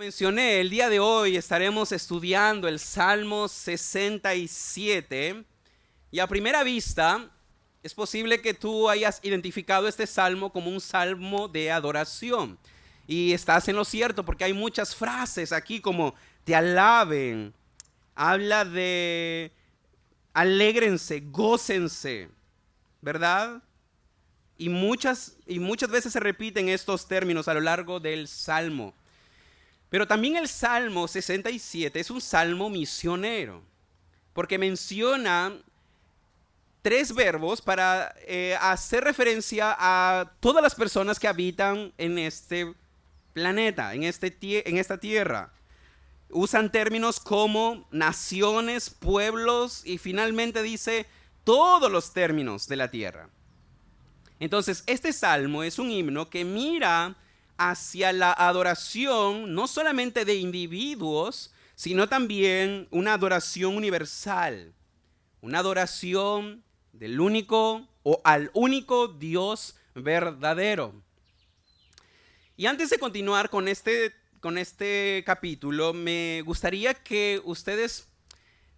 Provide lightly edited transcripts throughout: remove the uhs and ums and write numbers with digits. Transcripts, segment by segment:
mencioné, el día de hoy estaremos estudiando el Salmo 67 y a primera vista es posible que tú hayas identificado este salmo como un salmo de adoración. Y estás en lo cierto porque hay muchas frases aquí como te alaben, habla de alégrense, gócense, ¿verdad? Y muchas veces se repiten estos términos a lo largo del salmo. Pero también el Salmo 67 es un salmo misionero, porque menciona tres verbos para hacer referencia a todas las personas que habitan en este planeta, en esta tierra. Usan términos como naciones, pueblos y finalmente dice todos los términos de la tierra. Entonces, este salmo es un himno que mira hacia la adoración no solamente de individuos, sino también una adoración universal, una adoración del único o al único Dios verdadero. Y antes de continuar con este capítulo, me gustaría que ustedes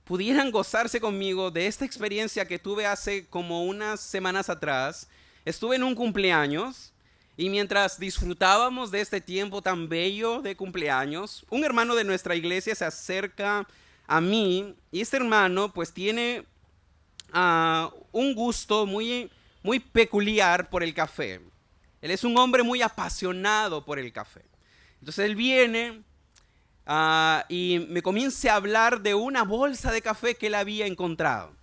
pudieran gozarse conmigo de esta experiencia que tuve hace como unas semanas atrás. Estuve en un cumpleaños y mientras disfrutábamos de este tiempo tan bello de cumpleaños, un hermano de nuestra iglesia se acerca a mí y este hermano pues tiene un gusto muy peculiar por el café. Él es un hombre muy apasionado por el café. Entonces él viene y me comienza a hablar de una bolsa de café que él había encontrado.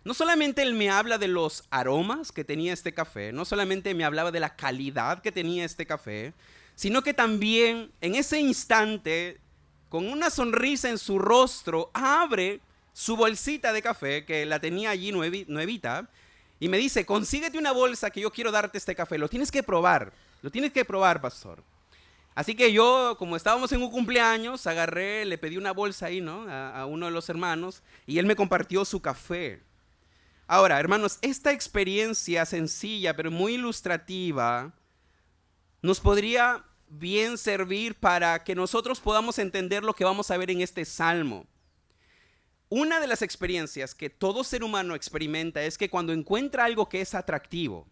No solamente él me habla de los aromas que tenía este café, no solamente me hablaba de la calidad que tenía este café, sino que también en ese instante, con una sonrisa en su rostro, abre su bolsita de café, que la tenía allí nuevita, y me dice, consíguete una bolsa que yo quiero darte este café, lo tienes que probar, pastor. Así que yo, como estábamos en un cumpleaños, agarré, le pedí una bolsa ahí, ¿no? A uno de los hermanos, y él me compartió su café. Ahora, hermanos, esta experiencia sencilla pero muy ilustrativa nos podría bien servir para que nosotros podamos entender lo que vamos a ver en este salmo. Una de las experiencias que todo ser humano experimenta es que cuando encuentra algo que es atractivo,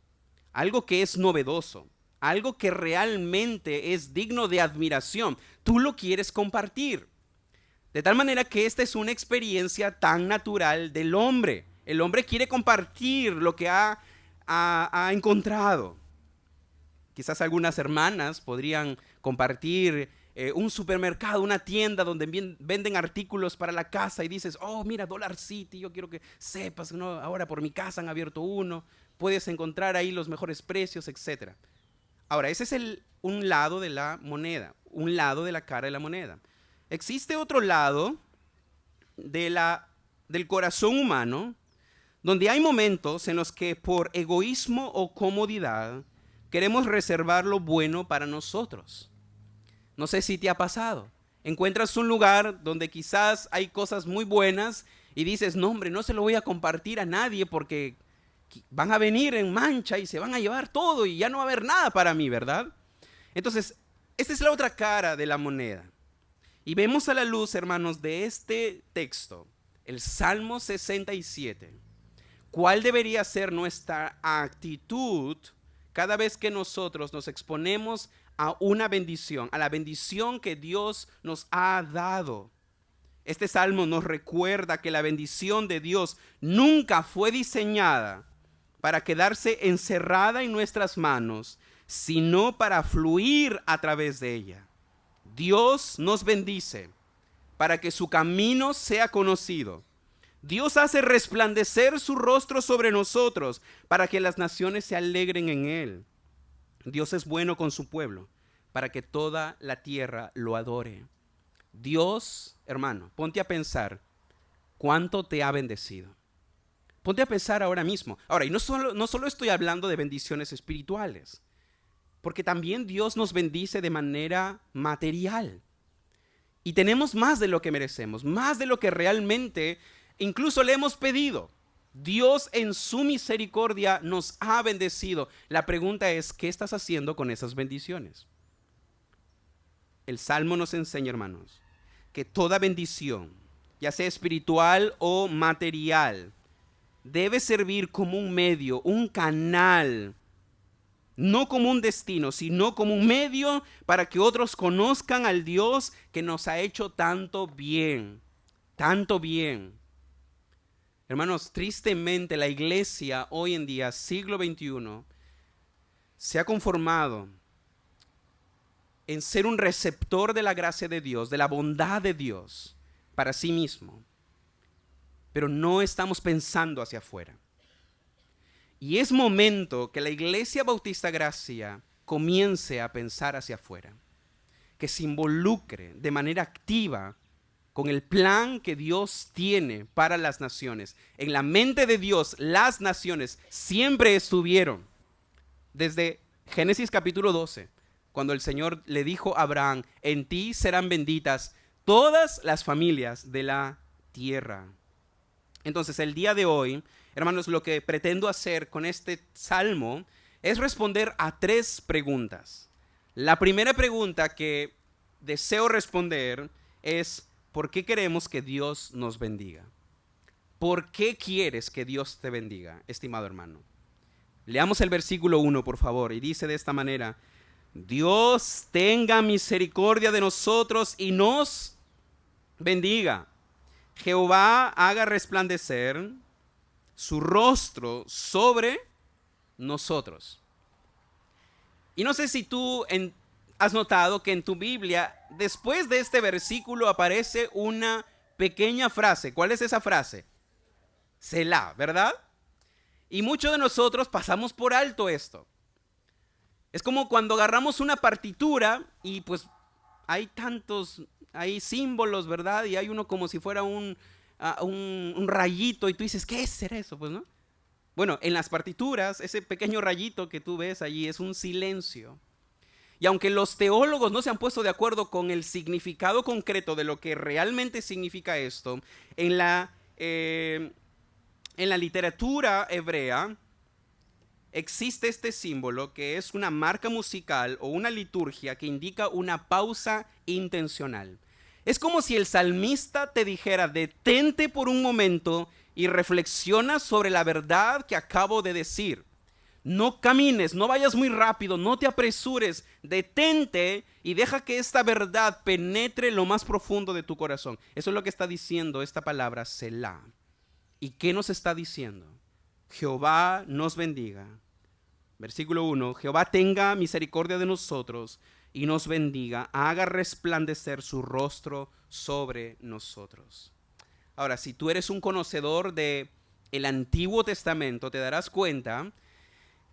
algo que es novedoso, algo que realmente es digno de admiración, tú lo quieres compartir. De tal manera que esta es una experiencia tan natural del hombre. El hombre quiere compartir lo que ha encontrado. Quizás algunas hermanas podrían compartir un supermercado, una tienda donde venden artículos para la casa y dices, oh, mira, Dollar City, yo quiero que sepas, ¿no? Ahora por mi casa han abierto uno, puedes encontrar ahí los mejores precios, etc. Ahora, ese es un lado de la moneda, un lado de la cara de la moneda. Existe otro lado del corazón humano, donde hay momentos en los que por egoísmo o comodidad queremos reservar lo bueno para nosotros. No sé si te ha pasado. Encuentras un lugar donde quizás hay cosas muy buenas y dices, no hombre, no se lo voy a compartir a nadie porque van a venir en mancha y se van a llevar todo y ya no va a haber nada para mí, ¿verdad? Entonces, esta es la otra cara de la moneda. Y vemos a la luz, hermanos, de este texto, el Salmo 67, ¿cuál debería ser nuestra actitud cada vez que nosotros nos exponemos a una bendición, a la bendición que Dios nos ha dado? Este salmo nos recuerda que la bendición de Dios nunca fue diseñada para quedarse encerrada en nuestras manos, sino para fluir a través de ella. Dios nos bendice para que su camino sea conocido. Dios hace resplandecer su rostro sobre nosotros para que las naciones se alegren en él. Dios es bueno con su pueblo para que toda la tierra lo adore. Dios, hermano, ponte a pensar cuánto te ha bendecido. Ponte a pensar ahora mismo. Ahora, y no solo estoy hablando de bendiciones espirituales, porque también Dios nos bendice de manera material. Y tenemos más de lo que merecemos, más de lo que realmente incluso le hemos pedido. Dios en su misericordia nos ha bendecido. La pregunta es, ¿qué estás haciendo con esas bendiciones? el Salmo nos enseña, hermanos, que toda bendición, ya sea espiritual o material, debe servir como un medio, un canal, no como un destino, sino como un medio para que otros conozcan al Dios que nos ha hecho tanto bien, tanto bien. Hermanos, tristemente la iglesia hoy en día, siglo XXI, se ha conformado en ser un receptor de la gracia de Dios, de la bondad de Dios para sí mismo. Pero no estamos pensando hacia afuera. Y es momento que la Iglesia Bautista Gracia comience a pensar hacia afuera, que se involucre de manera activa con el plan que Dios tiene para las naciones. En la mente de Dios, las naciones siempre estuvieron. Desde Génesis capítulo 12, cuando el Señor le dijo a Abraham, en ti serán benditas todas las familias de la tierra. Entonces, el día de hoy, hermanos, lo que pretendo hacer con este salmo es responder a 3 preguntas. La primera pregunta que deseo responder es, ¿por qué queremos que Dios nos bendiga? ¿Por qué quieres que Dios te bendiga, estimado hermano? Leamos el versículo 1, por favor, y dice de esta manera, Dios tenga misericordia de nosotros y nos bendiga. Jehová haga resplandecer su rostro sobre nosotros. Y no sé si tú has notado que en tu Biblia, después de este versículo aparece una pequeña frase. ¿Cuál es esa frase? Selah, ¿verdad? Y muchos de nosotros pasamos por alto esto. Es como cuando agarramos una partitura y pues hay símbolos, ¿verdad? Y hay uno como si fuera un rayito y tú dices, ¿qué será eso? Pues, ¿no? Bueno, en las partituras, ese pequeño rayito que tú ves allí es un silencio. Y aunque los teólogos no se han puesto de acuerdo con el significado concreto de lo que realmente significa esto, en la literatura hebrea existe este símbolo que es una marca musical o una liturgia que indica una pausa intencional. Es como si el salmista te dijera, detente por un momento y reflexiona sobre la verdad que acabo de decir. No camines, no vayas muy rápido, no te apresures, detente y deja que esta verdad penetre lo más profundo de tu corazón. Eso es lo que está diciendo esta palabra, Selah. ¿Y qué nos está diciendo? Jehová nos bendiga. Versículo 1, Jehová tenga misericordia de nosotros y nos bendiga, haga resplandecer su rostro sobre nosotros. Ahora, si tú eres un conocedor del Antiguo Testamento, te darás cuenta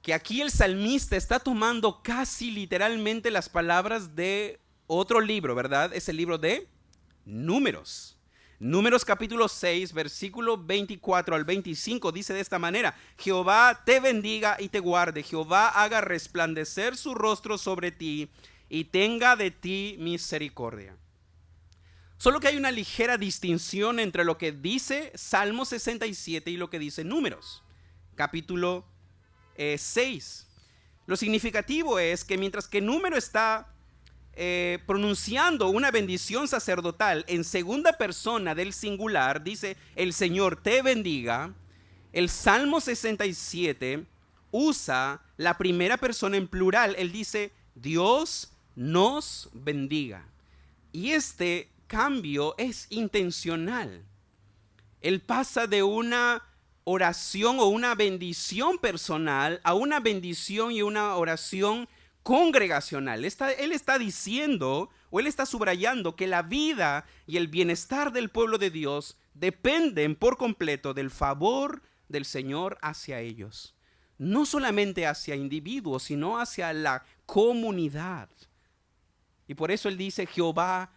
que aquí el salmista está tomando casi literalmente las palabras de otro libro, ¿verdad? Es el libro de Números. Números capítulo 6, versículo 24 al 25 dice de esta manera, Jehová te bendiga y te guarde, Jehová haga resplandecer su rostro sobre ti y tenga de ti misericordia. Solo que hay una ligera distinción entre lo que dice Salmo 67 y lo que dice Números, capítulo 6. Lo significativo es que mientras que Número está pronunciando una bendición sacerdotal en segunda persona del singular, dice el Señor te bendiga, el Salmo 67 usa la primera persona en plural. Él dice Dios nos bendiga. Y este cambio es intencional. Él pasa de una oración o una bendición personal a una bendición y una oración congregacional. Él está diciendo o él está subrayando que la vida y el bienestar del pueblo de Dios dependen por completo del favor del Señor hacia ellos. No solamente hacia individuos, sino hacia la comunidad. Y por eso él dice, Jehová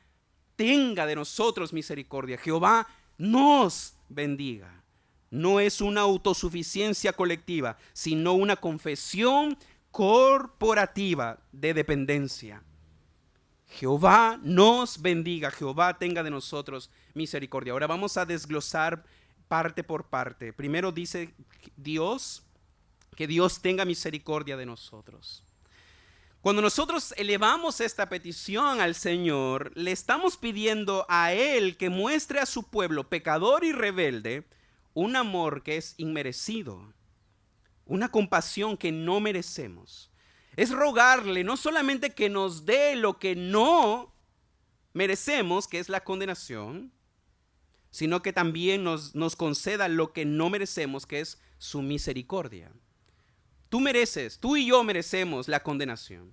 tenga de nosotros misericordia, Jehová nos bendiga. No es una autosuficiencia colectiva, sino una confesión corporativa de dependencia. Jehová nos bendiga, Jehová tenga de nosotros misericordia. Ahora vamos a desglosar parte por parte. Primero dice Dios, que Dios tenga misericordia de nosotros. Cuando nosotros elevamos esta petición al Señor, le estamos pidiendo a Él que muestre a su pueblo pecador y rebelde un amor que es inmerecido, una compasión que no merecemos. Es rogarle no solamente que nos dé lo que no merecemos, que es la condenación, sino que también nos conceda lo que no merecemos, que es su misericordia. Tú y yo merecemos la condenación.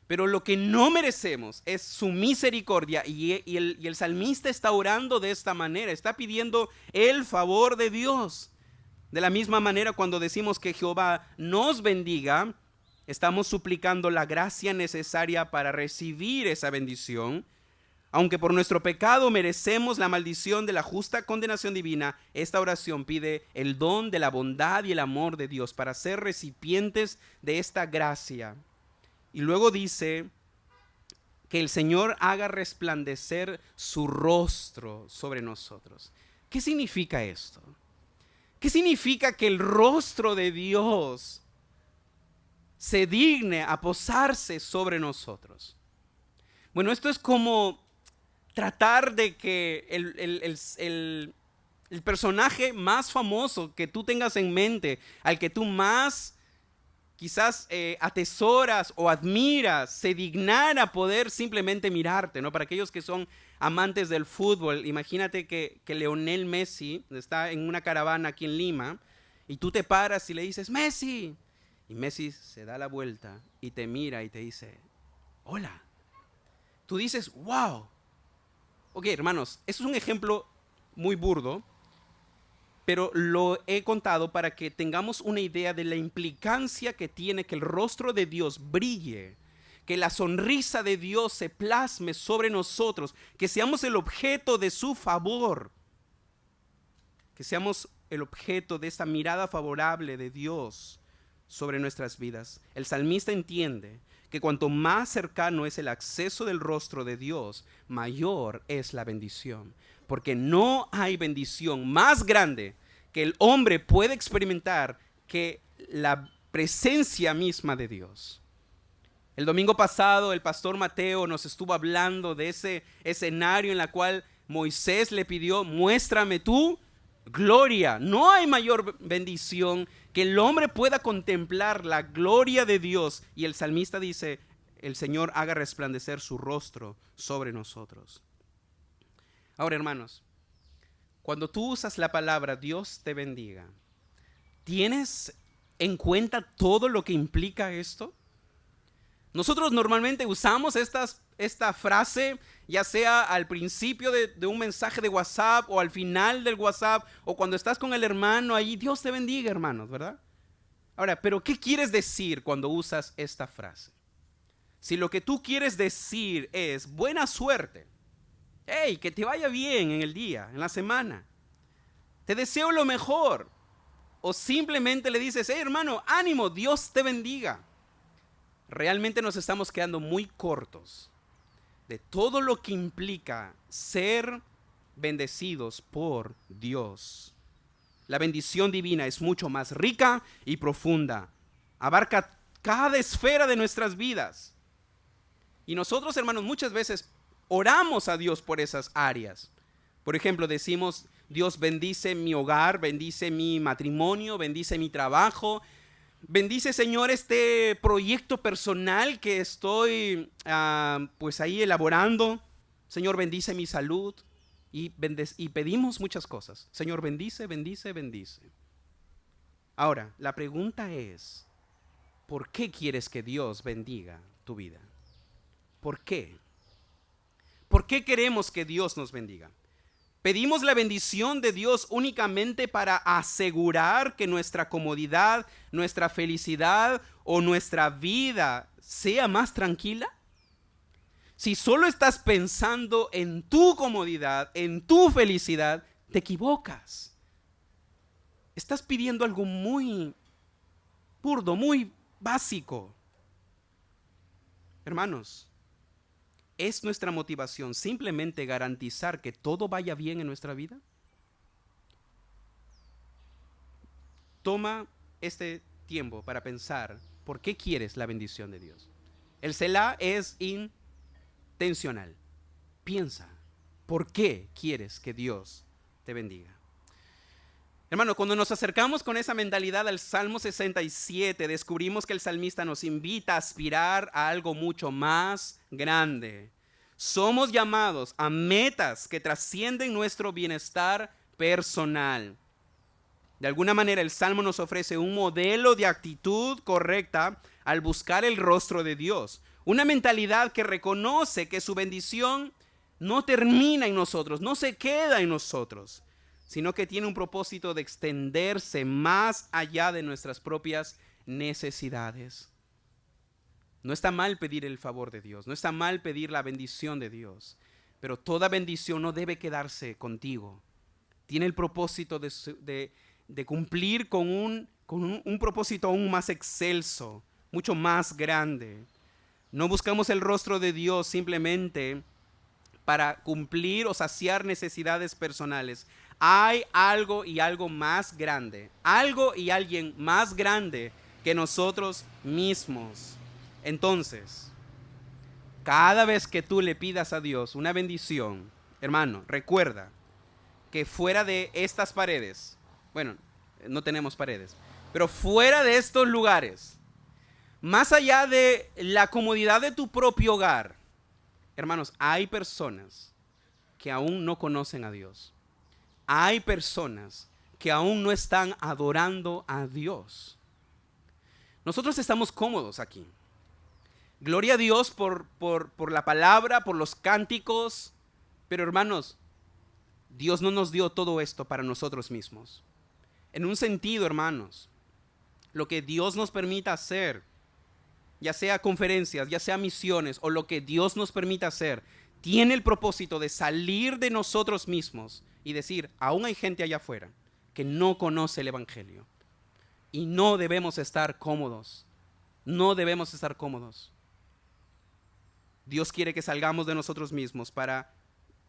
Pero lo que no merecemos es su misericordia y el salmista está orando de esta manera, está pidiendo el favor de Dios. De la misma manera, cuando decimos que Jehová nos bendiga, estamos suplicando la gracia necesaria para recibir esa bendición. Aunque por nuestro pecado merecemos la maldición de la justa condenación divina, esta oración pide el don de la bondad y el amor de Dios para ser recipientes de esta gracia. Y luego dice que el Señor haga resplandecer su rostro sobre nosotros. ¿Qué significa esto? ¿Qué significa que el rostro de Dios se digne a posarse sobre nosotros? Bueno, esto es como tratar de que el personaje más famoso que tú tengas en mente, al que tú más quizás atesoras o admiras, se dignara poder simplemente mirarte, ¿no? Para aquellos que son amantes del fútbol, imagínate que Lionel Messi está en una caravana aquí en Lima y tú te paras y le dices, Messi, y Messi se da la vuelta y te mira y te dice, hola. Tú dices, wow. Ok, hermanos, eso es un ejemplo muy burdo, pero lo he contado para que tengamos una idea de la implicancia que tiene que el rostro de Dios brille, que la sonrisa de Dios se plasme sobre nosotros, que seamos el objeto de su favor, que seamos el objeto de esta mirada favorable de Dios sobre nuestras vidas. El salmista entiende que cuanto más cercano es el acceso del rostro de Dios, mayor es la bendición. Porque no hay bendición más grande que el hombre puede experimentar que la presencia misma de Dios. El domingo pasado el pastor Mateo nos estuvo hablando de ese escenario en el cual Moisés le pidió, muéstrame tu gloria. No hay mayor bendición que el hombre pueda contemplar la gloria de Dios. Y el salmista dice, el Señor haga resplandecer su rostro sobre nosotros. Ahora, hermanos, cuando tú usas la palabra Dios te bendiga, ¿tienes en cuenta todo lo que implica esto? Nosotros normalmente usamos esta frase, ya sea al principio de un mensaje de WhatsApp o al final del WhatsApp o cuando estás con el hermano ahí, Dios te bendiga, hermanos, ¿verdad? Ahora, ¿pero qué quieres decir cuando usas esta frase? Si lo que tú quieres decir es buena suerte, hey, que te vaya bien en el día, en la semana, te deseo lo mejor, o simplemente le dices, hey hermano, ánimo, Dios te bendiga, realmente nos estamos quedando muy cortos de todo lo que implica ser bendecidos por Dios. La bendición divina es mucho más rica y profunda. Abarca cada esfera de nuestras vidas. Y nosotros, hermanos, muchas veces oramos a Dios por esas áreas. Por ejemplo, decimos, Dios bendice mi hogar, bendice mi matrimonio, bendice mi trabajo. Bendice, Señor, este proyecto personal que estoy pues ahí elaborando. Señor, bendice mi salud. Y pedimos muchas cosas. Señor, bendice, bendice, bendice. Ahora, la pregunta es, ¿por qué quieres que Dios bendiga tu vida? ¿Por qué? ¿Por qué queremos que Dios nos bendiga? ¿Pedimos la bendición de Dios únicamente para asegurar que nuestra comodidad, nuestra felicidad o nuestra vida sea más tranquila? Si solo estás pensando en tu comodidad, en tu felicidad, te equivocas. Estás pidiendo algo muy burdo, muy básico. Hermanos, ¿es nuestra motivación simplemente garantizar que todo vaya bien en nuestra vida? Toma este tiempo para pensar, ¿por qué quieres la bendición de Dios? El Selah es intencional. Piensa, ¿por qué quieres que Dios te bendiga? Hermano, cuando nos acercamos con esa mentalidad al Salmo 67, descubrimos que el salmista nos invita a aspirar a algo mucho más grande. Somos llamados a metas que trascienden nuestro bienestar personal. De alguna manera, el Salmo nos ofrece un modelo de actitud correcta al buscar el rostro de Dios. Una mentalidad que reconoce que su bendición no termina en nosotros, no se queda en nosotros, sino que tiene un propósito de extenderse más allá de nuestras propias necesidades. No está mal pedir el favor de Dios, no está mal pedir la bendición de Dios, pero toda bendición no debe quedarse contigo. Tiene el propósito de cumplir con un propósito aún más excelso, mucho más grande. No buscamos el rostro de Dios simplemente para cumplir o saciar necesidades personales. Hay algo y algo más grande, algo y alguien más grande que nosotros mismos. Entonces, cada vez que tú le pidas a Dios una bendición, hermano, recuerda que fuera de estas paredes, bueno, no tenemos paredes, pero fuera de estos lugares, más allá de la comodidad de tu propio hogar, hermanos, hay personas que aún no conocen a Dios. Hay personas que aún no están adorando a Dios. Nosotros estamos cómodos aquí. Gloria a Dios por la palabra, por los cánticos. Pero hermanos, Dios no nos dio todo esto para nosotros mismos. En un sentido, hermanos, lo que Dios nos permita hacer, ya sea conferencias, ya sea misiones, o lo que Dios nos permita hacer, tiene el propósito de salir de nosotros mismos y decir, aún hay gente allá afuera que no conoce el Evangelio. Y no debemos estar cómodos. No debemos estar cómodos. Dios quiere que salgamos de nosotros mismos para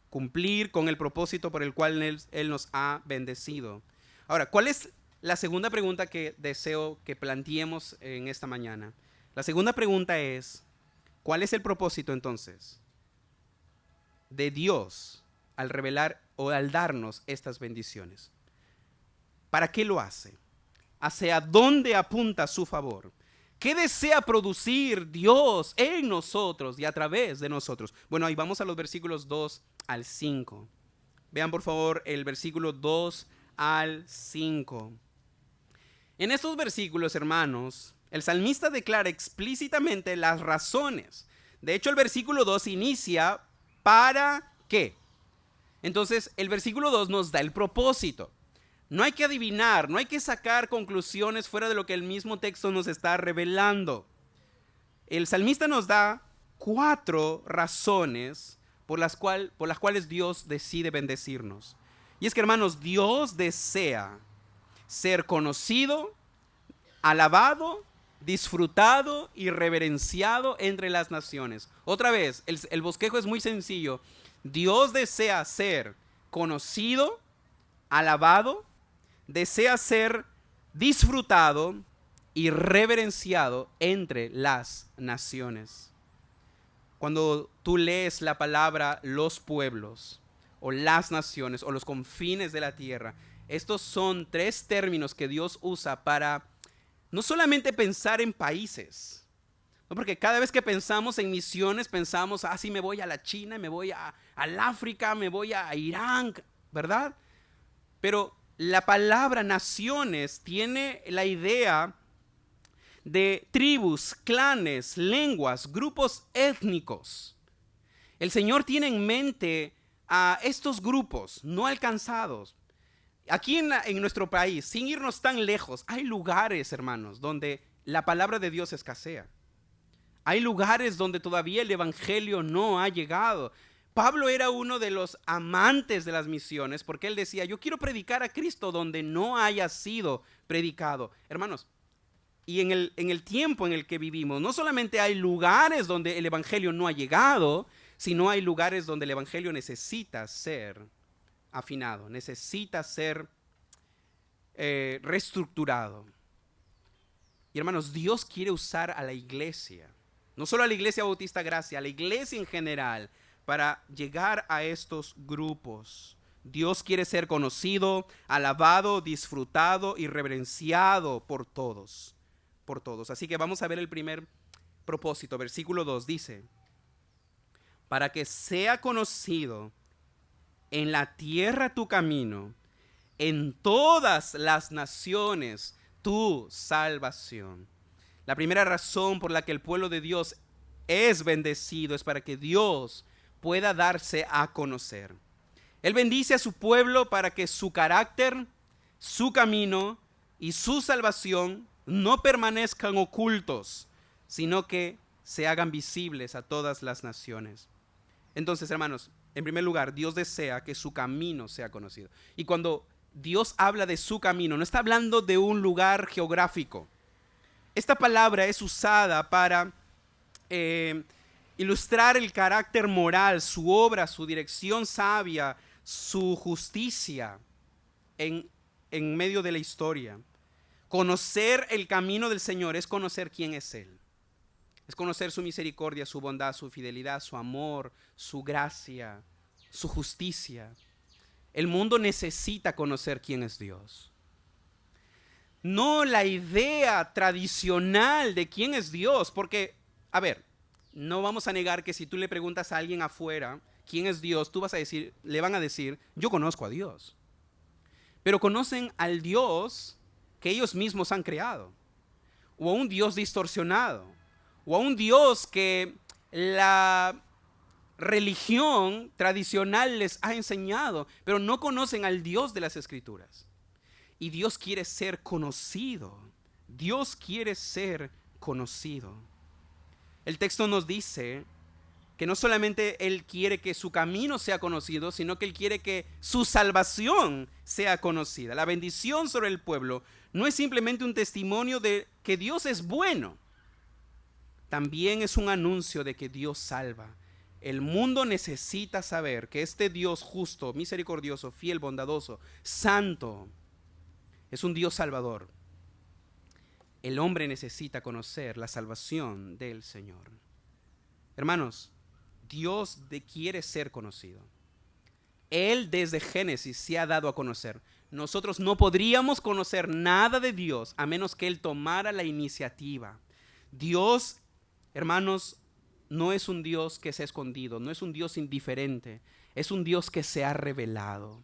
cumplir con el propósito por el cual Él nos ha bendecido. Ahora, ¿cuál es la segunda pregunta que deseo que planteemos en esta mañana? La segunda pregunta es, ¿cuál es el propósito entonces de Dios al revelar o al darnos estas bendiciones? ¿Para qué lo hace? ¿Hacia dónde apunta su favor? ¿Qué desea producir Dios en nosotros y a través de nosotros? Bueno, ahí vamos a los versículos 2 al 5. Vean por favor el versículo 2 al 5. En estos versículos, hermanos, el salmista declara explícitamente las razones. De hecho, el versículo 2 inicia ¿para qué? Entonces, el versículo 2 nos da el propósito. No hay que adivinar, no hay que sacar conclusiones fuera de lo que el mismo texto nos está revelando. El salmista nos da 4 razones por las cuales Dios decide bendecirnos. Y es que, hermanos, Dios desea ser conocido, alabado, disfrutado y reverenciado entre las naciones. Otra vez, el bosquejo es muy sencillo. Dios desea ser conocido, alabado, desea ser disfrutado y reverenciado entre las naciones. Cuando tú lees la palabra los pueblos o las naciones o los confines de la tierra, estos son 3 términos que Dios usa para no solamente pensar en países, ¿no? Porque cada vez que pensamos en misiones pensamos, sí, me voy a la China, me voy al África, me voy a Irán, ¿verdad? Pero la palabra naciones tiene la idea de tribus, clanes, lenguas, grupos étnicos. El Señor tiene en mente a estos grupos no alcanzados. Aquí en nuestro país, sin irnos tan lejos, hay lugares, hermanos, donde la palabra de Dios escasea. Hay lugares donde todavía el evangelio no ha llegado. Pablo era uno de los amantes de las misiones porque él decía, yo quiero predicar a Cristo donde no haya sido predicado. Hermanos, y en el tiempo en el que vivimos, no solamente hay lugares donde el evangelio no ha llegado, sino hay lugares donde el evangelio necesita ser afinado, necesita ser reestructurado. Y hermanos, Dios quiere usar a la iglesia No solo a la Iglesia Bautista Gracia, a la iglesia en general, para llegar a estos grupos. Dios quiere ser conocido, alabado, disfrutado y reverenciado por todos. Por todos. Así que vamos a ver el primer propósito. Versículo 2 dice: para que sea conocido en la tierra tu camino, en todas las naciones tu salvación. La primera razón por la que el pueblo de Dios es bendecido es para que Dios pueda darse a conocer. Él bendice a su pueblo para que su carácter, su camino y su salvación no permanezcan ocultos, sino que se hagan visibles a todas las naciones. Entonces, hermanos, en primer lugar, Dios desea que su camino sea conocido. Y cuando Dios habla de su camino, no está hablando de un lugar geográfico. Esta palabra es usada para ilustrar el carácter moral, su obra, su dirección sabia, su justicia en medio de la historia. Conocer el camino del Señor es conocer quién es Él. Es conocer su misericordia, su bondad, su fidelidad, su amor, su gracia, su justicia. El mundo necesita conocer quién es Dios. No la idea tradicional de quién es Dios, porque, a ver, no vamos a negar que si tú le preguntas a alguien afuera quién es Dios, le van a decir, yo conozco a Dios. Pero conocen al Dios que ellos mismos han creado, o a un Dios distorsionado, o a un Dios que la religión tradicional les ha enseñado, pero no conocen al Dios de las Escrituras. Y Dios quiere ser conocido. Dios quiere ser conocido. El texto nos dice que no solamente Él quiere que su camino sea conocido, sino que Él quiere que su salvación sea conocida. La bendición sobre el pueblo no es simplemente un testimonio de que Dios es bueno. También es un anuncio de que Dios salva. El mundo necesita saber que este Dios justo, misericordioso, fiel, bondadoso, santo, es un Dios salvador. El hombre necesita conocer la salvación del Señor. Hermanos, Dios quiere ser conocido. Él desde Génesis se ha dado a conocer. Nosotros no podríamos conocer nada de Dios a menos que Él tomara la iniciativa. Dios, hermanos, no es un Dios que se ha escondido, no es un Dios indiferente, es un Dios que se ha revelado.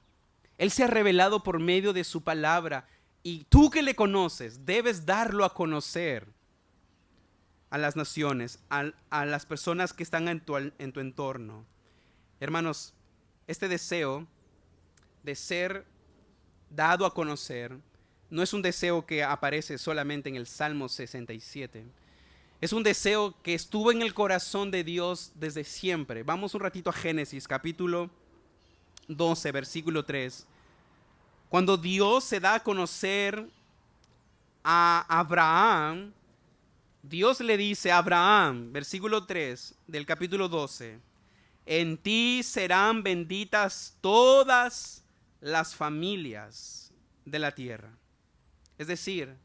Él se ha revelado por medio de su palabra y tú que le conoces debes darlo a conocer a las naciones, a las personas que están en tu entorno. Hermanos, este deseo de ser dado a conocer no es un deseo que aparece solamente en el Salmo 67. Es un deseo que estuvo en el corazón de Dios desde siempre. Vamos un ratito a Génesis, capítulo 12, versículo 3. Cuando Dios se da a conocer a Abraham, Dios le dice a Abraham, versículo 3 del capítulo 12, en ti serán benditas todas las familias de la tierra. Es decir,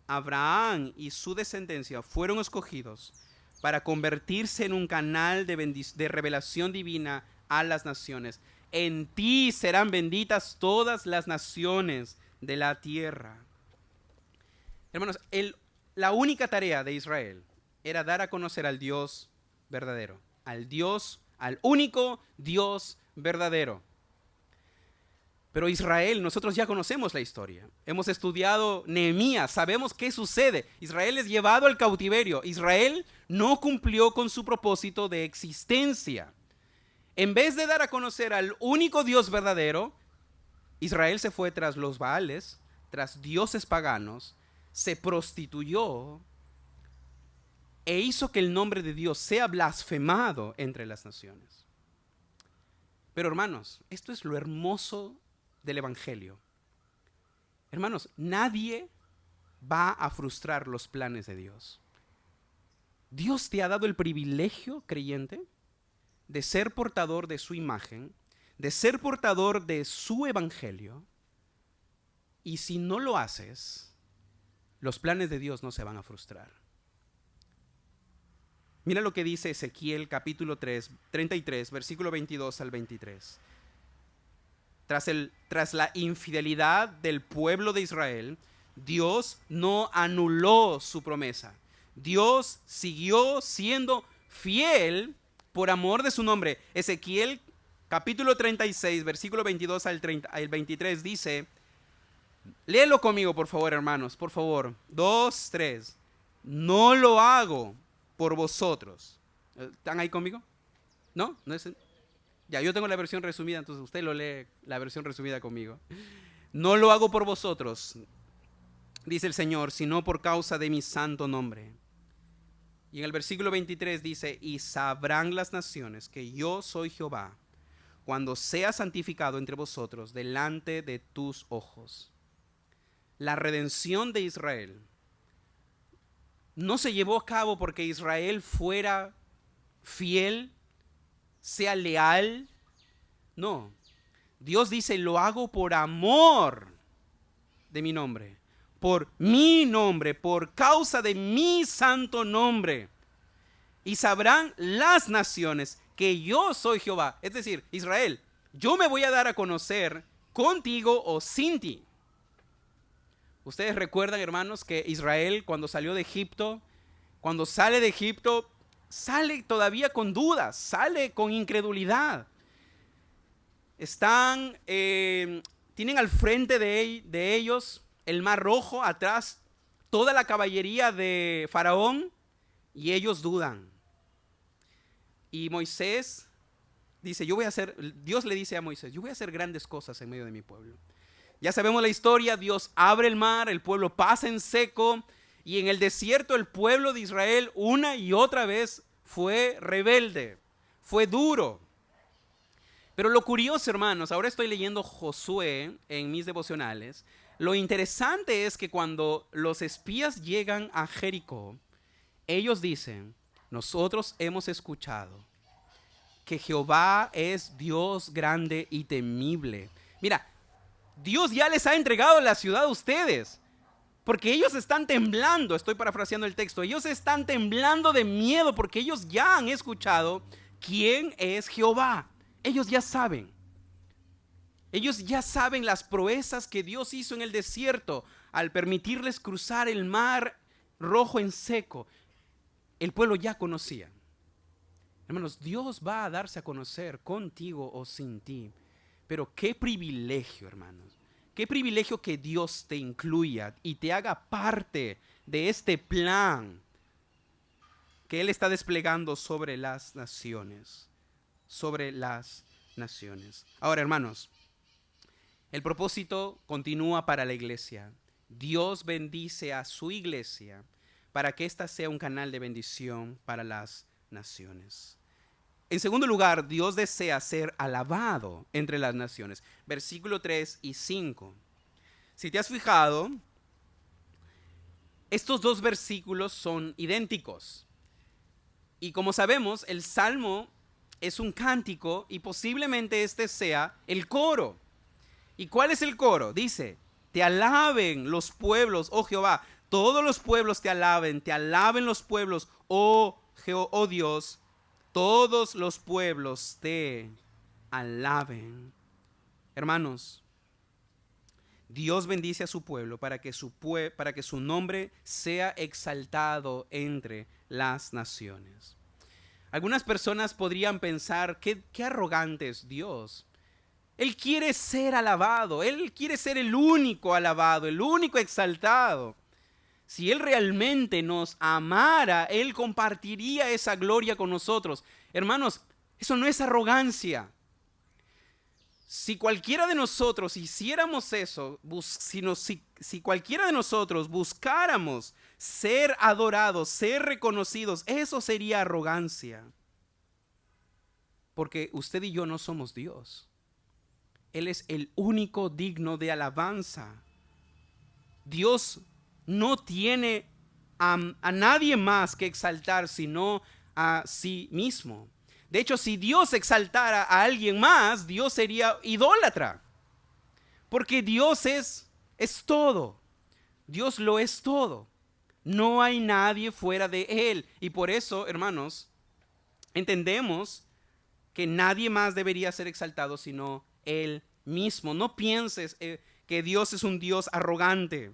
Abraham y su descendencia fueron escogidos para convertirse en un canal de revelación divina a las naciones. En ti serán benditas todas las naciones de la tierra. Hermanos, la única tarea de Israel era dar a conocer al Dios verdadero, al único Dios verdadero. Pero Israel, nosotros ya conocemos la historia. Hemos estudiado Nehemías, sabemos qué sucede. Israel es llevado al cautiverio. Israel no cumplió con su propósito de existencia. En vez de dar a conocer al único Dios verdadero, Israel se fue tras los Baales, tras dioses paganos, se prostituyó e hizo que el nombre de Dios sea blasfemado entre las naciones. Pero hermanos, esto es lo hermoso del Evangelio. Hermanos, nadie va a frustrar los planes de Dios. Dios te ha dado el privilegio, creyente, de ser portador de su imagen, de ser portador de su evangelio, y si no lo haces, los planes de Dios no se van a frustrar. Mira lo que dice Ezequiel capítulo 33, versículo 22 al 23. Tras la infidelidad del pueblo de Israel, Dios no anuló su promesa. Dios siguió siendo fiel por amor de su nombre. Ezequiel capítulo 36, versículo 22 al 23 dice, léelo conmigo por favor, hermanos, por favor. 2, 3. No lo hago por vosotros. ¿Están ahí conmigo? ¿No? ¿No es? Ya, yo tengo la versión resumida, entonces usted lo lee la versión resumida conmigo. No lo hago por vosotros, dice el Señor, sino por causa de mi santo nombre. Y en el versículo 23 dice, y sabrán las naciones que yo soy Jehová, cuando sea santificado entre vosotros delante de tus ojos. La redención de Israel no se llevó a cabo porque Israel fuera fiel, sea leal. No. Dios dice, lo hago por amor de mi nombre, por mi nombre, por causa de mi santo nombre. Y sabrán las naciones que yo soy Jehová. Es decir, Israel, yo me voy a dar a conocer contigo o sin ti. Ustedes recuerdan, hermanos, que Israel cuando salió de Egipto, cuando sale de Egipto, sale todavía con dudas, sale con incredulidad. Tienen al frente de ellos el Mar Rojo, atrás toda la caballería de Faraón, y ellos dudan. Y Moisés dice, Dios le dice a Moisés, yo voy a hacer grandes cosas en medio de mi pueblo. Ya sabemos la historia, Dios abre el mar, el pueblo pasa en seco, y en el desierto el pueblo de Israel una y otra vez fue rebelde, fue duro. Pero lo curioso, hermanos, ahora estoy leyendo Josué en mis devocionales. Lo interesante es que cuando los espías llegan a Jericó, ellos dicen, nosotros hemos escuchado que Jehová es Dios grande y temible. Mira, Dios ya les ha entregado la ciudad a ustedes, porque ellos están temblando, estoy parafraseando el texto, ellos están temblando de miedo porque ellos ya han escuchado quién es Jehová. Ellos ya saben. Ellos ya saben las proezas que Dios hizo en el desierto al permitirles cruzar el mar rojo en seco. El pueblo ya conocía. Hermanos, Dios va a darse a conocer contigo o sin ti. Pero qué privilegio, hermanos. Qué privilegio que Dios te incluya y te haga parte de este plan que Él está desplegando sobre las naciones. Sobre las naciones. Ahora, hermanos, el propósito continúa para la iglesia. Dios bendice a su iglesia para que ésta sea un canal de bendición para las naciones. En segundo lugar, Dios desea ser alabado entre las naciones. Versículo 3 y 5. Si te has fijado, estos dos versículos son idénticos. Y como sabemos, el Salmo es un cántico y posiblemente este sea el coro. ¿Y cuál es el coro? Dice, te alaben los pueblos, oh Jehová, todos los pueblos te alaben los pueblos, oh Dios, todos los pueblos te alaben. Hermanos, Dios bendice a su pueblo para que su nombre sea exaltado entre las naciones. Algunas personas podrían pensar, qué arrogante es Dios. Él quiere ser alabado, Él quiere ser el único alabado, el único exaltado. Si Él realmente nos amara, Él compartiría esa gloria con nosotros. Hermanos, eso no es arrogancia. Si cualquiera de nosotros hiciéramos eso, si cualquiera de nosotros buscáramos ser adorados, ser reconocidos, eso sería arrogancia. Porque usted y yo no somos Dios. Él es el único digno de alabanza. Dios no tiene a nadie más que exaltar sino a sí mismo. De hecho, si Dios exaltara a alguien más, Dios sería idólatra. Porque Dios es todo. Dios lo es todo. No hay nadie fuera de Él. Y por eso, hermanos, entendemos que nadie más debería ser exaltado sino Él mismo. No pienses que Dios es un Dios arrogante.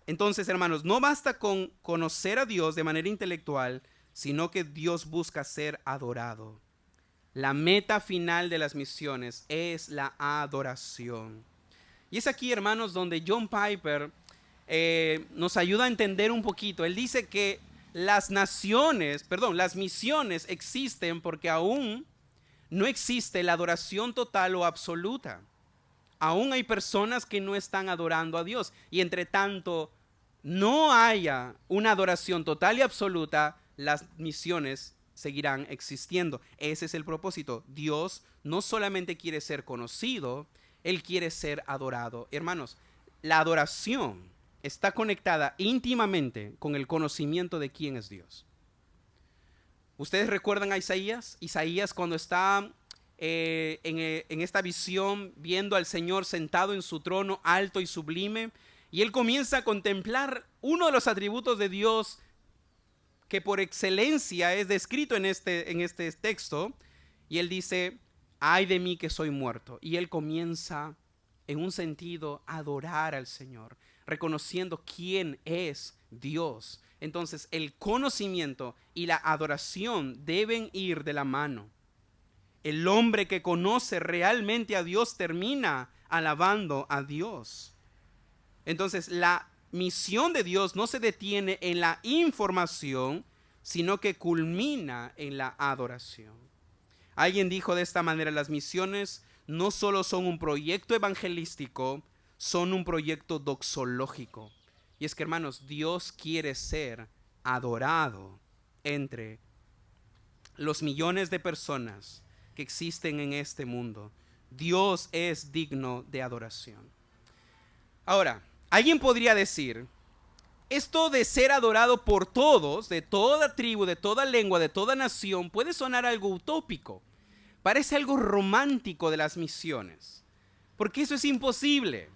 Entonces, hermanos, no basta con conocer a Dios de manera intelectual, sino que Dios busca ser adorado. La meta final de las misiones es la adoración. Y es aquí, hermanos, donde John Piper nos ayuda a entender un poquito. Él dice que las misiones existen porque aún no existe la adoración total o absoluta. Aún hay personas que no están adorando a Dios. Y entre tanto no haya una adoración total y absoluta, las misiones seguirán existiendo. Ese es el propósito. Dios no solamente quiere ser conocido, Él quiere ser adorado. Hermanos, la adoración está conectada íntimamente con el conocimiento de quién es Dios. ¿Ustedes recuerdan a Isaías? Isaías cuando está en esta visión viendo al Señor sentado en su trono alto y sublime, y él comienza a contemplar uno de los atributos de Dios que por excelencia es descrito en este texto, y él dice: ay de mí que soy muerto. Y él comienza en un sentido a adorar al Señor, reconociendo quién es Dios. Entonces el conocimiento y la adoración deben ir de la mano. El hombre que conoce realmente a Dios termina alabando a Dios. Entonces la misión de Dios no se detiene en la información, sino que culmina en la adoración. Alguien dijo de esta manera: las misiones no solo son un proyecto evangelístico, son un proyecto doxológico. Y es que, hermanos, Dios quiere ser adorado entre los millones de personas que existen en este mundo. Dios es digno de adoración. Ahora, alguien podría decir: esto de ser adorado por todos, de toda tribu, de toda lengua, de toda nación, puede sonar algo utópico. Parece algo romántico de las misiones, porque eso es imposible.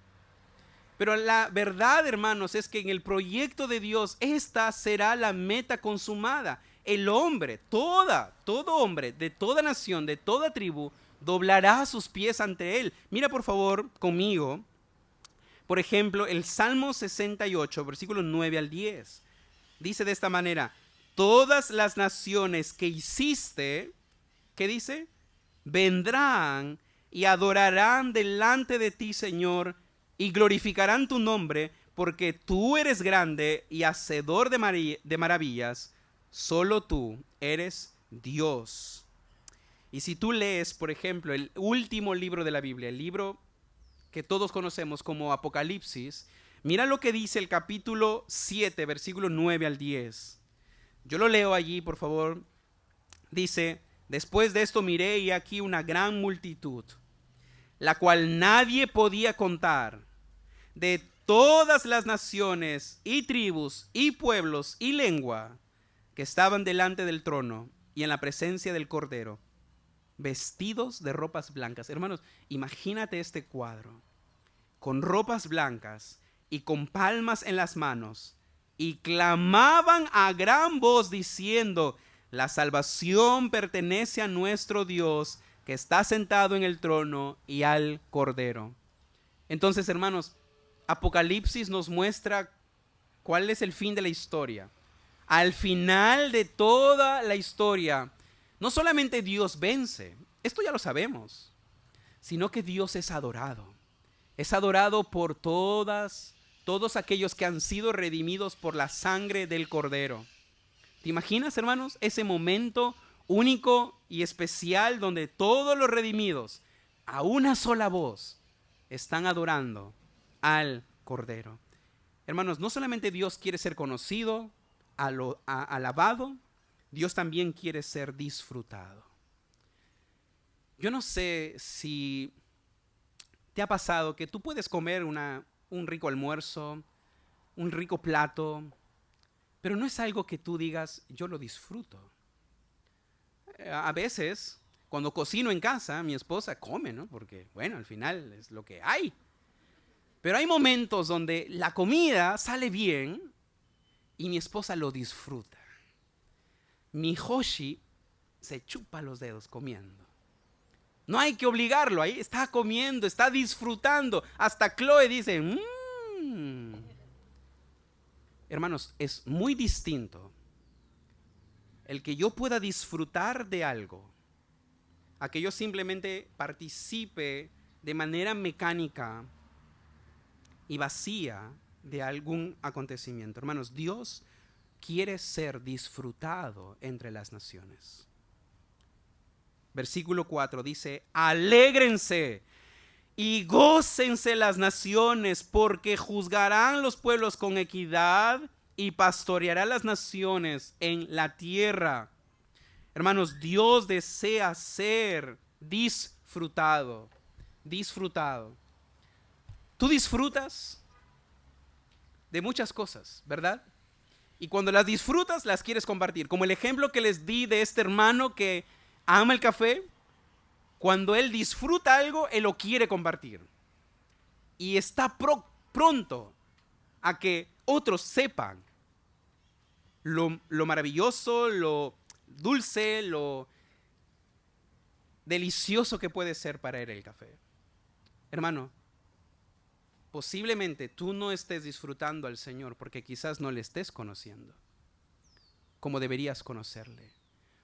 Pero la verdad, hermanos, es que en el proyecto de Dios esta será la meta consumada. El hombre, todo hombre de toda nación, de toda tribu, doblará sus pies ante Él. Mira por favor conmigo, por ejemplo, el Salmo 68, versículos 9 al 10. Dice de esta manera: todas las naciones que hiciste, ¿qué dice? Vendrán y adorarán delante de ti, Señor, y glorificarán tu nombre, porque tú eres grande y hacedor de maravillas. Solo tú eres Dios. Y si tú lees, por ejemplo, el último libro de la Biblia, el libro que todos conocemos como Apocalipsis, mira lo que dice el capítulo 7, versículo 9 al 10. Yo lo leo allí, por favor. Dice: después de esto miré y aquí una gran multitud, la cual nadie podía contar, de todas las naciones y tribus y pueblos y lengua, que estaban delante del trono y en la presencia del Cordero, vestidos de ropas blancas. Hermanos, imagínate este cuadro, con ropas blancas y con palmas en las manos, y clamaban a gran voz diciendo: la salvación pertenece a nuestro Dios, que está sentado en el trono, y al Cordero. Entonces, hermanos, Apocalipsis nos muestra cuál es el fin de la historia. Al final de toda la historia, no solamente Dios vence, esto ya lo sabemos, sino que Dios es adorado. Es adorado por todos aquellos que han sido redimidos por la sangre del Cordero. ¿Te imaginas, hermanos, ese momento único y especial donde todos los redimidos, a una sola voz, están adorando al Cordero? Hermanos, no solamente Dios quiere ser conocido, alabado, Dios también quiere ser disfrutado. Yo no sé si te ha pasado que tú puedes comer un rico almuerzo, un rico plato, pero no es algo que tú digas: yo lo disfruto. A veces, cuando cocino en casa, mi esposa come, ¿no? Porque, bueno, al final es lo que hay. Pero hay momentos donde la comida sale bien, y mi esposa lo disfruta. Mi Hoshi se chupa los dedos comiendo. No hay que obligarlo, ahí está comiendo, está disfrutando. Hasta Chloe dice, Hermanos, es muy distinto el que yo pueda disfrutar de algo a que yo simplemente participe de manera mecánica y vacía de algún acontecimiento. Hermanos, Dios quiere ser disfrutado entre las naciones. Versículo 4 dice, alégrense y gócense las naciones, porque juzgarán los pueblos con equidad y pastoreará las naciones en la tierra. Hermanos, Dios desea ser disfrutado. Disfrutado. Tú disfrutas de muchas cosas, ¿verdad? Y cuando las disfrutas, las quieres compartir. Como el ejemplo que les di de este hermano que ama el café. Cuando él disfruta algo, él lo quiere compartir. Y está pronto a que otros sepan lo maravilloso, lo dulce, lo delicioso que puede ser para él el café. Hermano, posiblemente tú no estés disfrutando al Señor porque quizás no le estés conociendo como deberías conocerle.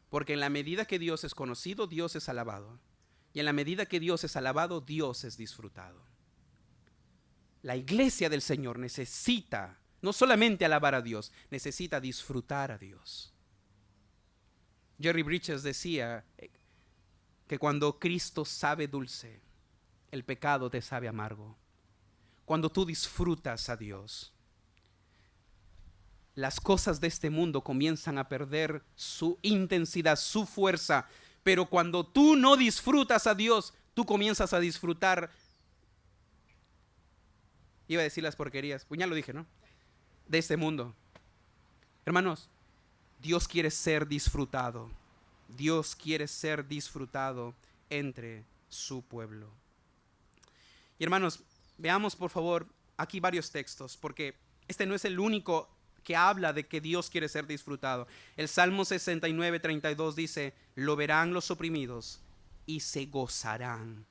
Porque en la medida que Dios es conocido, Dios es alabado. Y en la medida que Dios es alabado, Dios es disfrutado. La iglesia del Señor necesita no solamente alabar a Dios, necesita disfrutar a Dios. Jerry Bridges decía que cuando Cristo sabe dulce, el pecado te sabe amargo. Cuando tú disfrutas a Dios, las cosas de este mundo comienzan a perder su intensidad, su fuerza. Pero cuando tú no disfrutas a Dios, tú comienzas a disfrutar. Iba a decir las porquerías, pues ya lo dije, ¿no? De este mundo. Hermanos, Dios quiere ser disfrutado. Dios quiere ser disfrutado entre su pueblo. Y hermanos, veamos por favor aquí varios textos, porque este no es el único que habla de que Dios quiere ser disfrutado. El Salmo 69, 32 dice, lo verán los oprimidos y se gozarán.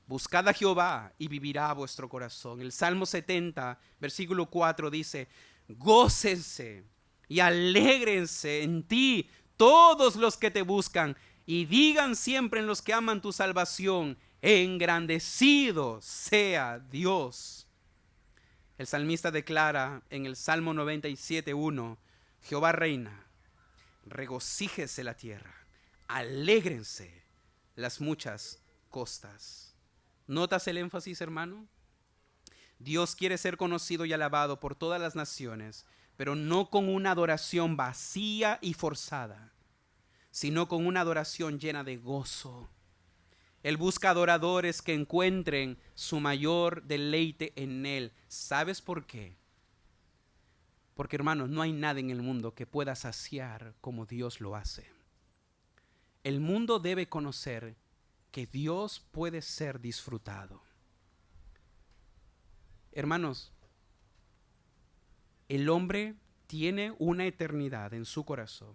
Buscad a Jehová y vivirá vuestro corazón. El Salmo 70, versículo 4 dice, gócense y alégrense en ti todos los que te buscan y digan siempre en los que aman tu salvación, engrandecido sea Dios. El salmista declara en el Salmo 97:1, Jehová reina, regocíjese la tierra, alégrense las muchas costas. ¿Notas el énfasis, hermano? Dios quiere ser conocido y alabado por todas las naciones, pero no con una adoración vacía y forzada, sino con una adoración llena de gozo. Él busca adoradores que encuentren su mayor deleite en Él. ¿Sabes por qué? Porque, hermanos, no hay nada en el mundo que pueda saciar como Dios lo hace. El mundo debe conocer que Dios puede ser disfrutado. Hermanos, el hombre tiene una eternidad en su corazón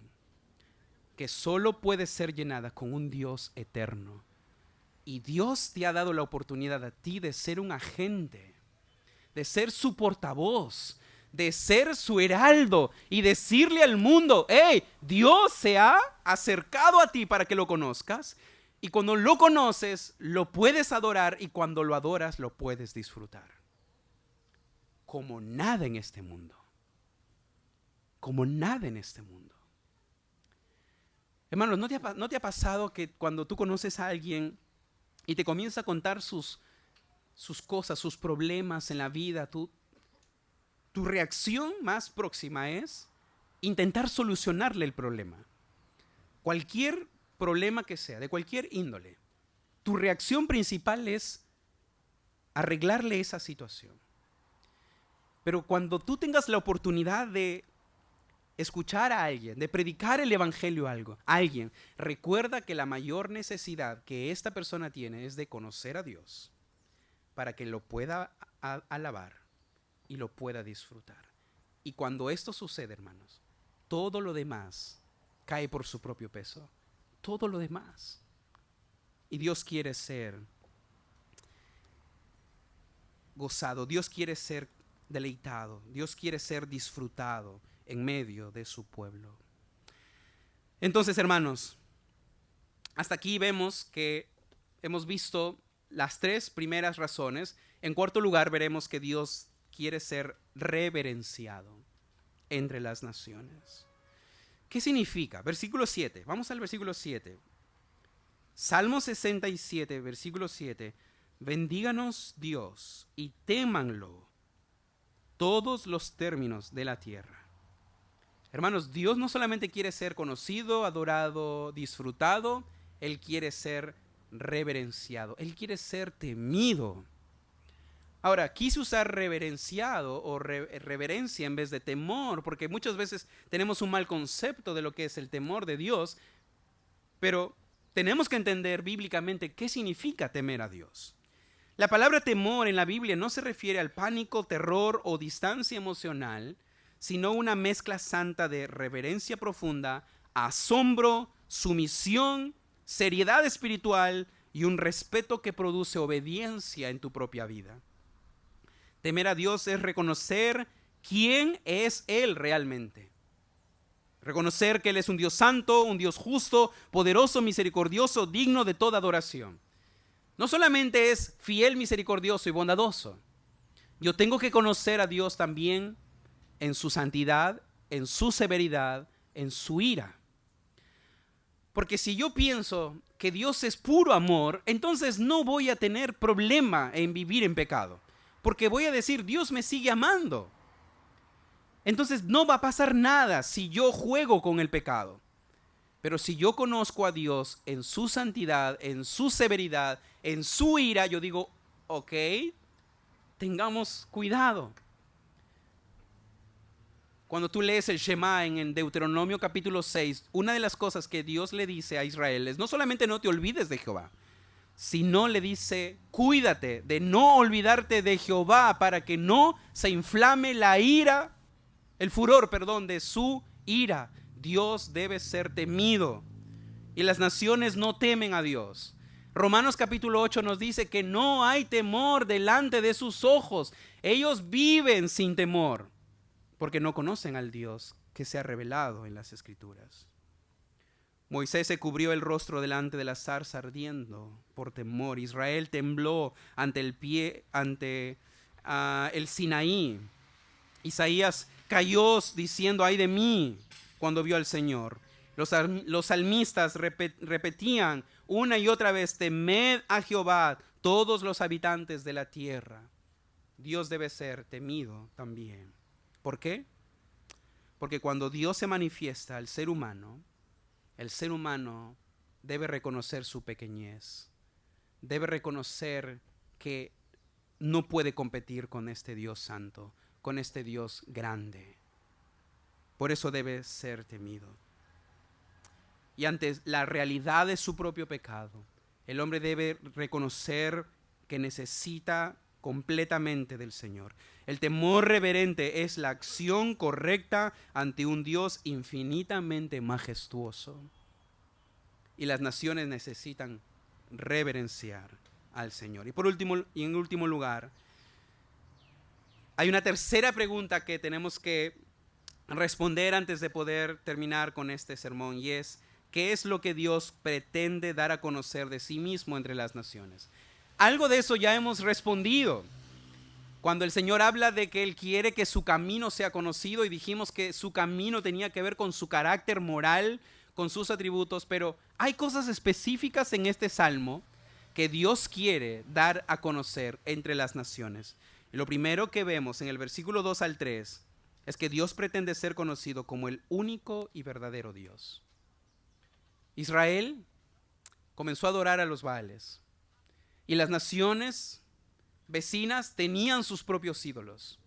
que solo puede ser llenada con un Dios eterno. Y Dios te ha dado la oportunidad a ti de ser un agente, de ser su portavoz, de ser su heraldo y decirle al mundo, hey, Dios se ha acercado a ti para que lo conozcas. Y cuando lo conoces, lo puedes adorar y cuando lo adoras, lo puedes disfrutar. Como nada en este mundo. Como nada en este mundo. Hermanos, ¿no te ha pasado que cuando tú conoces a alguien y te comienza a contar sus cosas, sus problemas en la vida, tu reacción más próxima es intentar solucionarle el problema? Cualquier problema que sea, de cualquier índole, tu reacción principal es arreglarle esa situación. Pero cuando tú tengas la oportunidad de escuchar a alguien, de predicar el evangelio a alguien, recuerda que la mayor necesidad que esta persona tiene es de conocer a Dios para que lo pueda alabar y lo pueda disfrutar. Y cuando esto sucede, hermanos, todo lo demás cae por su propio peso. Todo lo demás. Y Dios quiere ser gozado. Dios quiere ser deleitado. Dios quiere ser disfrutado en medio de su pueblo. Entonces, hermanos, hasta aquí vemos que hemos visto las tres primeras razones. En cuarto lugar, veremos que Dios quiere ser reverenciado entre las naciones. ¿Qué significa? Versículo 7. Vamos al versículo 7. Salmo 67, versículo 7. Bendíganos Dios y témanlo todos los términos de la tierra. Hermanos, Dios no solamente quiere ser conocido, adorado, disfrutado, Él quiere ser reverenciado, Él quiere ser temido. Ahora, quise usar reverenciado o reverencia en vez de temor, porque muchas veces tenemos un mal concepto de lo que es el temor de Dios, pero tenemos que entender bíblicamente qué significa temer a Dios. La palabra temor en la Biblia no se refiere al pánico, terror o distancia emocional, sino una mezcla santa de reverencia profunda, asombro, sumisión, seriedad espiritual y un respeto que produce obediencia en tu propia vida. Temer a Dios es reconocer quién es Él realmente. Reconocer que Él es un Dios santo, un Dios justo, poderoso, misericordioso, digno de toda adoración. No solamente es fiel, misericordioso y bondadoso. Yo tengo que conocer a Dios también en su santidad, en su severidad, en su ira. Porque si yo pienso que Dios es puro amor, entonces no voy a tener problema en vivir en pecado. Porque voy a decir, Dios me sigue amando. Entonces no va a pasar nada si yo juego con el pecado. Pero si yo conozco a Dios en su santidad, en su severidad, en su ira, yo digo, ok, tengamos cuidado. Cuando tú lees el Shema en Deuteronomio capítulo 6, una de las cosas que Dios le dice a Israel es no solamente no te olvides de Jehová, sino le dice, cuídate de no olvidarte de Jehová para que no se inflame la ira, el furor, de su ira. Dios debe ser temido y las naciones no temen a Dios. Romanos capítulo 8 nos dice que no hay temor delante de sus ojos. Ellos viven sin temor porque no conocen al Dios que se ha revelado en las Escrituras. Moisés se cubrió el rostro delante de la zarza ardiendo por temor. Israel tembló ante el Sinaí. Isaías cayó diciendo, ay de mí, cuando vio al Señor. Los salmistas repetían una y otra vez, temed a Jehová, todos los habitantes de la tierra. Dios debe ser temido también. ¿Por qué? Porque cuando Dios se manifiesta al ser humano, el ser humano debe reconocer su pequeñez, debe reconocer que no puede competir con este Dios santo, con este Dios grande. Por eso debe ser temido. Y ante la realidad de su propio pecado, el hombre debe reconocer que necesita completamente del Señor. El temor reverente es la acción correcta ante un Dios infinitamente majestuoso. Y las naciones necesitan reverenciar al Señor. Y por último, y en último lugar, hay una tercera pregunta que tenemos que responder antes de poder terminar con este sermón, y es, ¿qué es lo que Dios pretende dar a conocer de sí mismo entre las naciones? Algo de eso ya hemos respondido. Cuando el Señor habla de que Él quiere que su camino sea conocido, y dijimos que su camino tenía que ver con su carácter moral, con sus atributos, pero hay cosas específicas en este salmo que Dios quiere dar a conocer entre las naciones. Y lo primero que vemos en el versículo 2 al 3 es que Dios pretende ser conocido como el único y verdadero Dios. Israel comenzó a adorar a los Baales y las naciones vecinas tenían sus propios ídolos.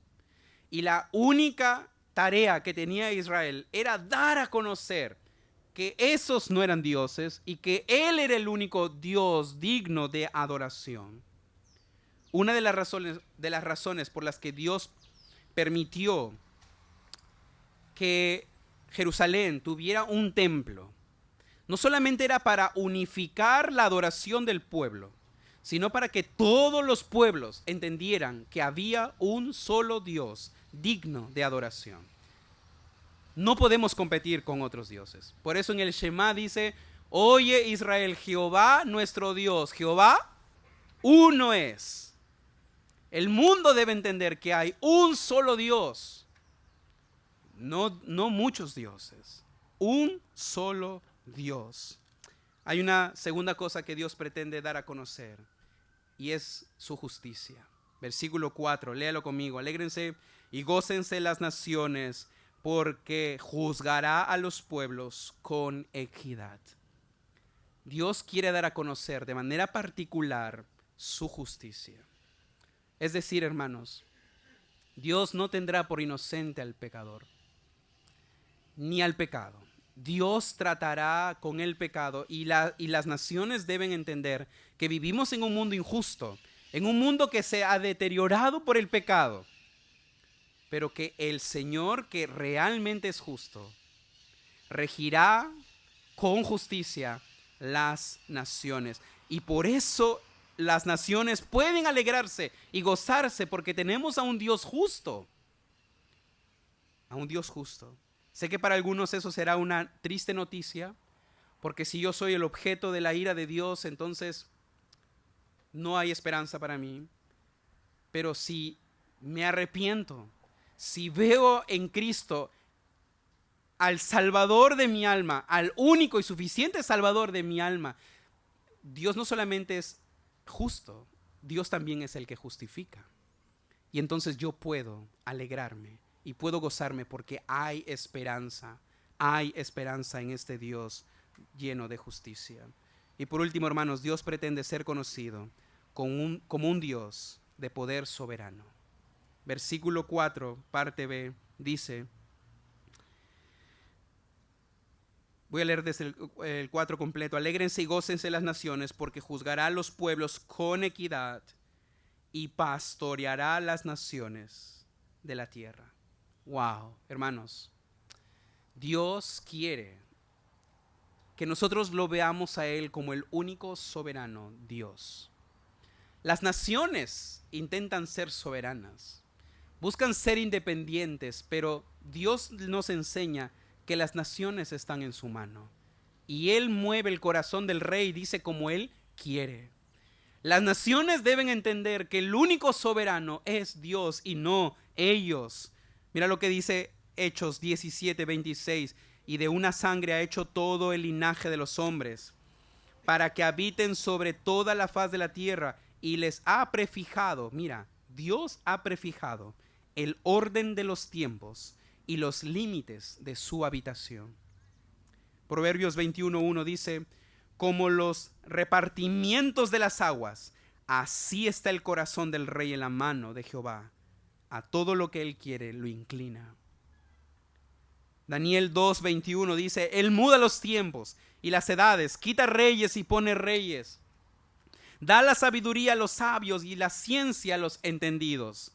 Y la única tarea que tenía Israel era dar a conocer que esos no eran dioses y que Él era el único Dios digno de adoración. Una de las razones por las que Dios permitió que Jerusalén tuviera un templo, no solamente era para unificar la adoración del pueblo, sino para que todos los pueblos entendieran que había un solo Dios digno de adoración. No podemos competir con otros dioses. Por eso en el Shema dice: oye Israel, Jehová nuestro Dios, Jehová uno es. El mundo debe entender que hay un solo Dios, no muchos dioses, un solo Dios. Hay una segunda cosa que Dios pretende dar a conocer, y es su justicia. Versículo 4, léalo conmigo. Alégrense y gócense las naciones, porque juzgará a los pueblos con equidad. Dios quiere dar a conocer de manera particular su justicia. Es decir, hermanos, Dios no tendrá por inocente al pecador, ni al pecado. Dios tratará con el pecado, y las naciones deben entender que vivimos en un mundo injusto, en un mundo que se ha deteriorado por el pecado, pero que el Señor, que realmente es justo, regirá con justicia las naciones. Y por eso las naciones pueden alegrarse y gozarse, porque tenemos a un Dios justo. A un Dios justo. Sé que para algunos eso será una triste noticia, porque si yo soy el objeto de la ira de Dios, entonces no hay esperanza para mí. Pero si me arrepiento, si veo en Cristo al Salvador de mi alma, al único y suficiente Salvador de mi alma, Dios no solamente es justo, Dios también es el que justifica. Y entonces yo puedo alegrarme y puedo gozarme, porque hay esperanza en este Dios lleno de justicia. Y por último, hermanos, Dios pretende ser conocido como un Dios de poder soberano. Versículo 4, parte B, dice, voy a leer desde el 4 completo: alégrense y gócense las naciones, porque juzgará a los pueblos con equidad y pastoreará las naciones de la tierra. Wow, hermanos, Dios quiere que nosotros lo veamos a Él como el único soberano Dios. Las naciones intentan ser soberanas, buscan ser independientes, pero Dios nos enseña que las naciones están en su mano, y Él mueve el corazón del rey, dice, como Él quiere. Las naciones deben entender que el único soberano es Dios y no ellos. Mira lo que dice Hechos 17:26: y de una sangre ha hecho todo el linaje de los hombres, para que habiten sobre toda la faz de la tierra, y les ha prefijado, mira, Dios ha prefijado el orden de los tiempos y los límites de su habitación. Proverbios 21:1 dice: como los repartimientos de las aguas, así está el corazón del rey en la mano de Jehová. A todo lo que él quiere lo inclina. Daniel 2:21 dice: él muda los tiempos y las edades, quita reyes y pone reyes. Da la sabiduría a los sabios y la ciencia a los entendidos.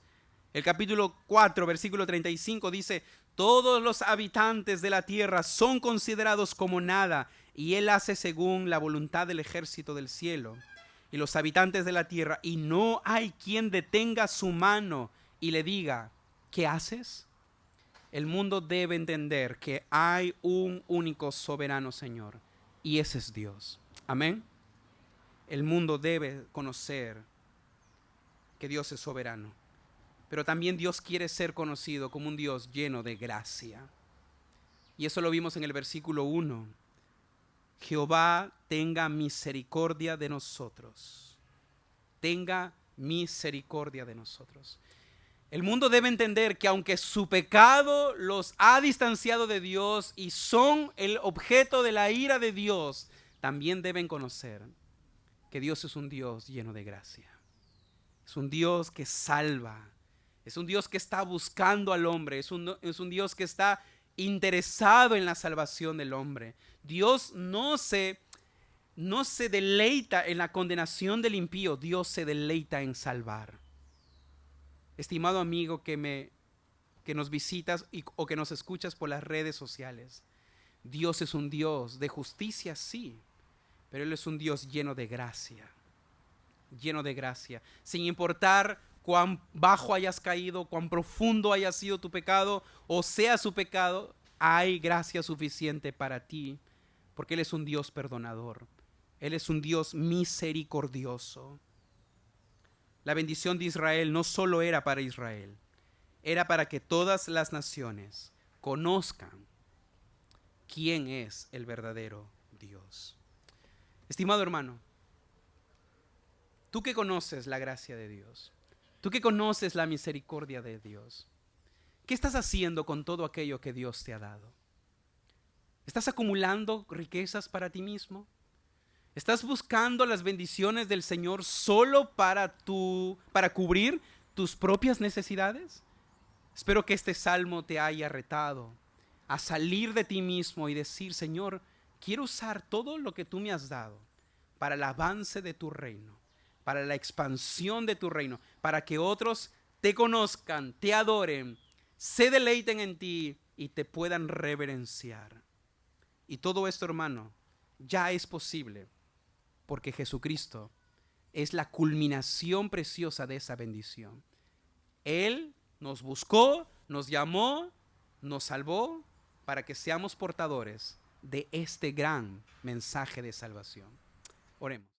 El capítulo 4, versículo 35 dice: todos los habitantes de la tierra son considerados como nada, y él hace según la voluntad del ejército del cielo y los habitantes de la tierra, y no hay quien detenga su mano y le diga: ¿qué haces? El mundo debe entender que hay un único soberano Señor, y ese es Dios. Amén. El mundo debe conocer que Dios es soberano, pero también Dios quiere ser conocido como un Dios lleno de gracia. Y eso lo vimos en el versículo 1. Jehová tenga misericordia de nosotros. Tenga misericordia de nosotros. El mundo debe entender que aunque su pecado los ha distanciado de Dios y son el objeto de la ira de Dios, también deben conocer que Dios es un Dios lleno de gracia. Es un Dios que salva. Es un Dios que está buscando al hombre. Es un Dios que está interesado en la salvación del hombre. Dios no se deleita en la condenación del impío. Dios se deleita en salvar. Estimado amigo que me que nos visitas o que nos escuchas por las redes sociales. Dios es un Dios de justicia, sí, pero Él es un Dios lleno de gracia. Lleno de gracia. Sin importar cuán bajo hayas caído, cuán profundo haya sido tu pecado o sea su pecado, hay gracia suficiente para ti, porque Él es un Dios perdonador. Él es un Dios misericordioso. La bendición de Israel no solo era para Israel, era para que todas las naciones conozcan quién es el verdadero Dios. Estimado hermano, tú que conoces la gracia de Dios, tú que conoces la misericordia de Dios, ¿qué estás haciendo con todo aquello que Dios te ha dado? ¿Estás acumulando riquezas para ti mismo? ¿Estás buscando las bendiciones del Señor solo para cubrir tus propias necesidades? Espero que este salmo te haya retado a salir de ti mismo y decir: Señor, quiero usar todo lo que tú me has dado para el avance de tu reino, para la expansión de tu reino, para que otros te conozcan, te adoren, se deleiten en ti y te puedan reverenciar. Y todo esto, hermano, ya es posible porque Jesucristo es la culminación preciosa de esa bendición. Él nos buscó, nos llamó, nos salvó para que seamos portadores de este gran mensaje de salvación. Oremos.